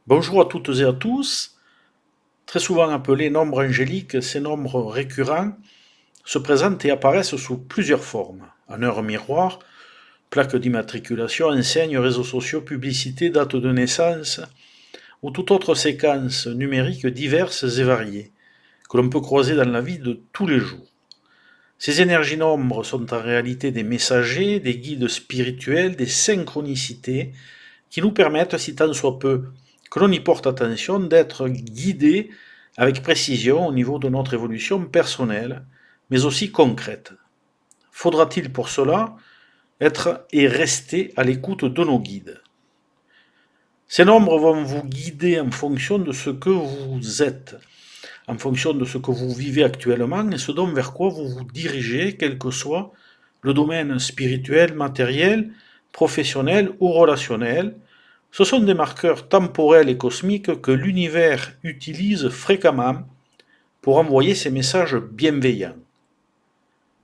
Bonjour à toutes et à tous. Très souvent appelés nombres angéliques, ces nombres récurrents se présentent et apparaissent sous plusieurs formes. En heure miroir, plaque d'immatriculation, enseigne, réseaux sociaux, publicité, date de naissance ou toute autre séquence numérique diverses et variées que l'on peut croiser dans la vie de tous les jours. Ces énergies nombres sont en réalité des messagers, des guides spirituels, des synchronicités qui nous permettent, si tant soit peu que l'on y porte attention, d'être guidés avec précision au niveau de notre évolution personnelle, mais aussi concrète. Faudra-t-il pour cela être et rester à l'écoute de nos guides? Ces nombres vont vous guider en fonction de ce que vous êtes, en fonction de ce que vous vivez actuellement et ce dont vers quoi vous vous dirigez, quel que soit le domaine spirituel, matériel, professionnel ou relationnel. Ce sont des marqueurs temporels et cosmiques que l'univers utilise fréquemment pour envoyer ces messages bienveillants.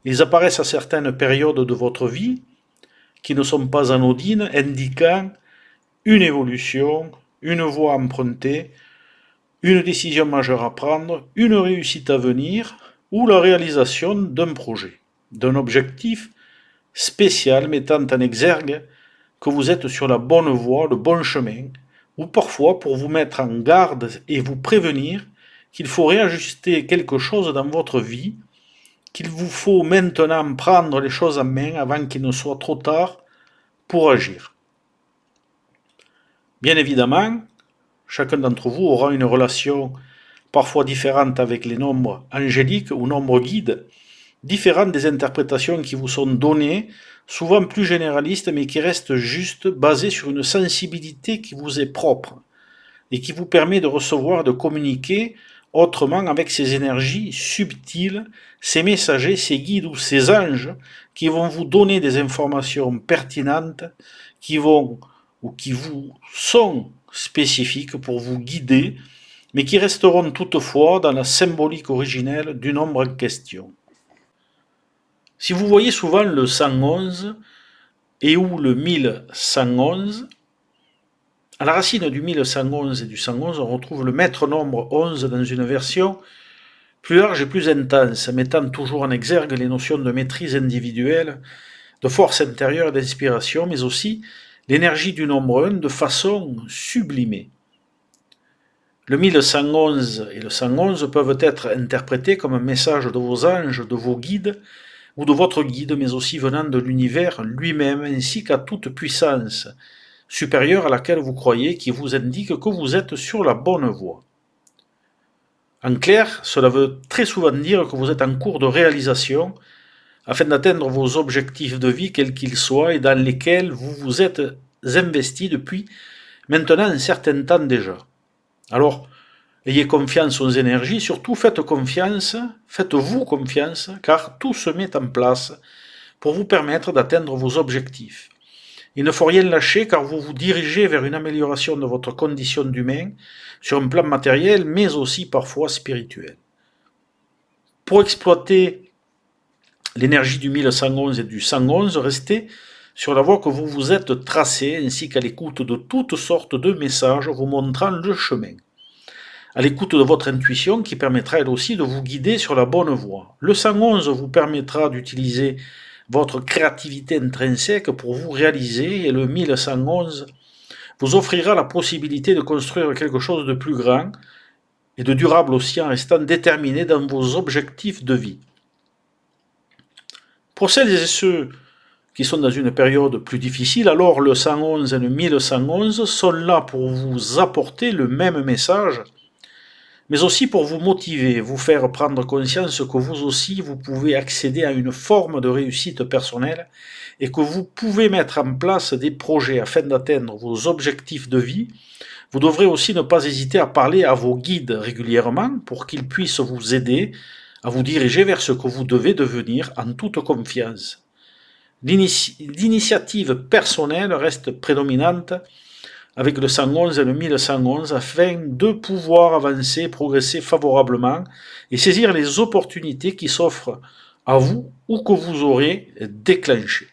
Ils apparaissent à certaines périodes de votre vie qui ne sont pas anodines, indiquant une évolution, une voie empruntée, une décision majeure à prendre, une réussite à venir ou la réalisation d'un projet, d'un objectif spécial mettant en exergue que vous êtes sur la bonne voie, le bon chemin, ou parfois pour vous mettre en garde et vous prévenir qu'il faut réajuster quelque chose dans votre vie, qu'il vous faut maintenant prendre les choses en main avant qu'il ne soit trop tard pour agir. Bien évidemment, chacun d'entre vous aura une relation parfois différente avec les nombres angéliques ou nombres guides, différentes des interprétations qui vous sont données, souvent plus généralistes mais qui restent justes, basées sur une sensibilité qui vous est propre et qui vous permet de recevoir, de communiquer autrement avec ces énergies subtiles, ces messagers, ces guides ou ces anges qui vont vous donner des informations pertinentes, qui vont ou qui vous sont spécifiques pour vous guider, mais qui resteront toutefois dans la symbolique originelle du nombre en question. Si vous voyez souvent le 111 et ou le 1111, à la racine du 1111 et du 111, on retrouve le maître nombre 11 dans une version plus large et plus intense, mettant toujours en exergue les notions de maîtrise individuelle, de force intérieure et d'inspiration, mais aussi l'énergie du nombre 1 de façon sublimée. Le 1111 et le 111 peuvent être interprétés comme un message de vos anges, de vos guides, ou de votre guide, mais aussi venant de l'univers lui-même, ainsi qu'à toute puissance supérieure à laquelle vous croyez, qui vous indique que vous êtes sur la bonne voie. En clair, cela veut très souvent dire que vous êtes en cours de réalisation afin d'atteindre vos objectifs de vie, quels qu'ils soient, et dans lesquels vous vous êtes investi depuis maintenant un certain temps déjà. Alors, ayez confiance aux énergies, surtout faites-vous confiance, car tout se met en place pour vous permettre d'atteindre vos objectifs. Il ne faut rien lâcher car vous vous dirigez vers une amélioration de votre condition d'humain sur un plan matériel, mais aussi parfois spirituel. Pour exploiter l'énergie du 1111 et du 111, restez sur la voie que vous vous êtes tracée, ainsi qu'à l'écoute de toutes sortes de messages vous montrant le chemin. À l'écoute de votre intuition qui permettra elle aussi de vous guider sur la bonne voie. Le 111 vous permettra d'utiliser votre créativité intrinsèque pour vous réaliser et le 1111 vous offrira la possibilité de construire quelque chose de plus grand et de durable aussi en restant déterminé dans vos objectifs de vie. Pour celles et ceux qui sont dans une période plus difficile, alors le 111 et le 1111 sont là pour vous apporter le même message, mais aussi pour vous motiver, vous faire prendre conscience que vous aussi, vous pouvez accéder à une forme de réussite personnelle et que vous pouvez mettre en place des projets afin d'atteindre vos objectifs de vie. Vous devrez aussi ne pas hésiter à parler à vos guides régulièrement pour qu'ils puissent vous aider à vous diriger vers ce que vous devez devenir en toute confiance. L'initiative personnelle reste prédominante avec le 111 et le 1111 afin de pouvoir avancer, progresser favorablement et saisir les opportunités qui s'offrent à vous ou que vous aurez déclenchées.